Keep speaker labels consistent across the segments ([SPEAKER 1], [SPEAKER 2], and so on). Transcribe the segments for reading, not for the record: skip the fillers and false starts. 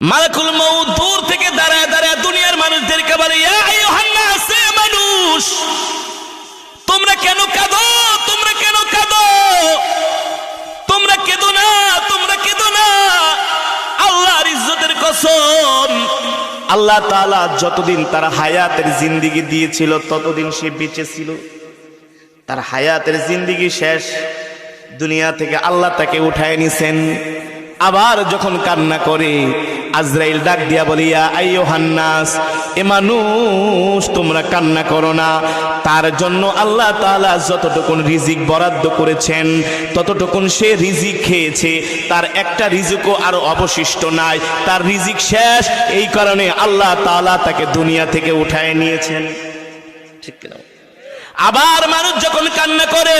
[SPEAKER 1] মালাকুল মউত দূর থেকে দাঁড়ায় দাঁড়ায় দুনিয়ার মানুষদেরকে বলে, ইয়া আইয়ুহান নাস, মানুষ তোমরা কেন কাঁদো, তোমরা কেন কাঁদো, তোমরা কেঁদো না, তোমরা কেঁদো না। আল্লাহর ইজ্জতের কসম, আল্লাহ তাআলা যতদিন তার হায়াতের জিন্দেগি দিয়েছিল ততদিন সে বেঁচে ছিল। তার হায়াতের জিন্দেগি শেষ, দুনিয়া থেকে আল্লাহ তাকে উঠায় নিছেন। আবার যখন কান্না করে আজরাইল ডাক দিয়া বলি, ইয়া আইয়ুহান নাস, এ মানুষ তোমরা কান্না করো না। তার জন্য আল্লাহ তাআলা যতটুকুন রিজিক বরাদ্দ করেছেন ততটুকুন সে রিজিক খেয়েছে, তার একটা রিজিকও আর অবশিষ্ট নাই, তার রিজিক শেষ। এই কারণে আল্লাহ তাআলা তাকে দুনিয়া থেকে উঠায় নিয়েছেন। ঠিক কিনা? আবার মানুষ যখন কান্না করে,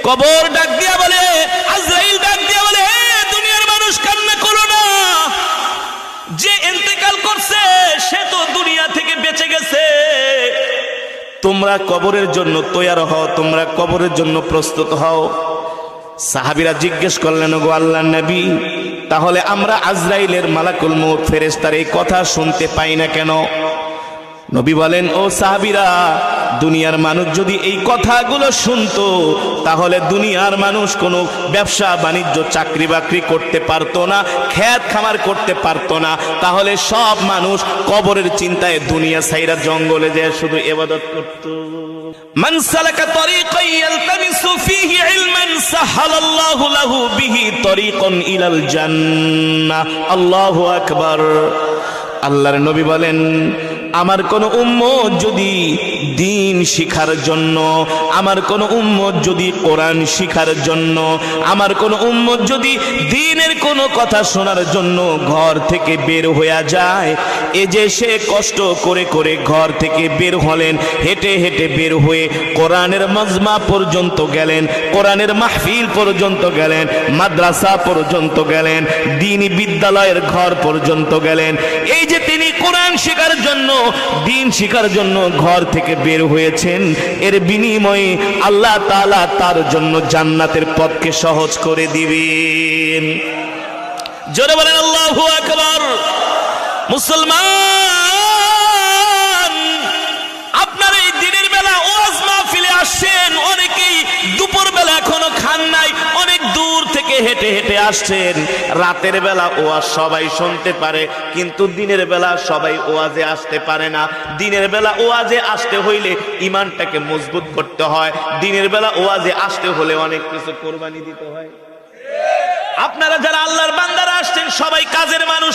[SPEAKER 1] কবর ডাক দিয়া বলে, আজরাইল ডাক দিয়া বলে, হে দুনিয়ার মানুষ কান্না করো না, যে ইন্তেকাল করছে সে তো দুনিয়া থেকে বেঁচে গেছে। তোমরা কবরের জন্য তৈয়ার হও, তোমরা কবরের জন্য প্রস্তুত হও। সাহাবীরা জিজ্ঞেস করলেন, গো আল্লাহর নবী, তাহলে আমরা আজরাইলের মালাকুল মউত ফেরেশতার এই কথা শুনতে পাই না কেন? নবী বলেন, ও সাহাবীরা, দুনিয়ার মানুষ যদি এই কথাগুলো শুনতো তাহলে দুনিয়ার মানুষ কোনো ব্যবসা বাণিজ্য চাকরি বাকরি করতে পারতো না, খেত খামার করতে পারতো না। তাহলে সব মানুষ কবরের চিন্তায় দুনিয়া ছাইরা জঙ্গলে যায় শুধু ইবাদত করত। মান সালাকা তরিকান ইয়ালতামিসু ফীহি ইলমান সাহালাল্লাহু লাহু বিহি তরিকান ইলাল জান্নাহ। আল্লাহু আকবার। আল্লাহর নবী বলেন, আমার কোন উম্মত যদি দ্বীন শিখার জন্য, আমার কোন উম্মত যদি কোরআন শিখার জন্য, আমার কোন উম্মত যদি দ্বীনের কোন কথা শোনার জন্য ঘর থেকে বের হয়ে যায়, এ যে সে কষ্ট করে করে ঘর থেকে বের হলেন, হেঁটে হেঁটে বের হয়ে কোরআনের মজমা পর্যন্ত গেলেন, কোরআনের মাহফিল পর্যন্ত গেলেন, মাদ্রাসা পর্যন্ত গেলেন, দ্বীনি বিদ্যালয়ের ঘর পর্যন্ত গেলেন, এই যে তিনি কোরআন শেখার জন্য, দ্বীন শেখার জন্য ঘর থেকে বের হয়েছেন, এর বিনিময়ে আল্লাহ তাআলা তার জন্য জান্নাতের পথকে সহজ করে দিবেন। জোরে বলেন আল্লাহু আকবার। মুসলমান, আপনার এই দিনের বেলা ওয়াজ মাহফিলে আসছেন, অনেকেই দুপুর বেলা এখনো খান নাই, অনেক দূর থেকে হেঁটে হেঁটে আসছেন। রাতের বেলা ওয়াজ সবাই শুনতে পারে, কিন্তু দিনের বেলা সবাই ওয়াজে আসতে পারে না। দিনের বেলা ওয়াজে আসতে হইলে ঈমানটাকে মজবুত করতে হয়, দিনের বেলা ওয়াজে আসতে হলে অনেক কিছু কোরবানি দিতে হয়। আপনারা যারা আল্লাহর বান্দারা আসছেন সবাই কাজের মানুষ।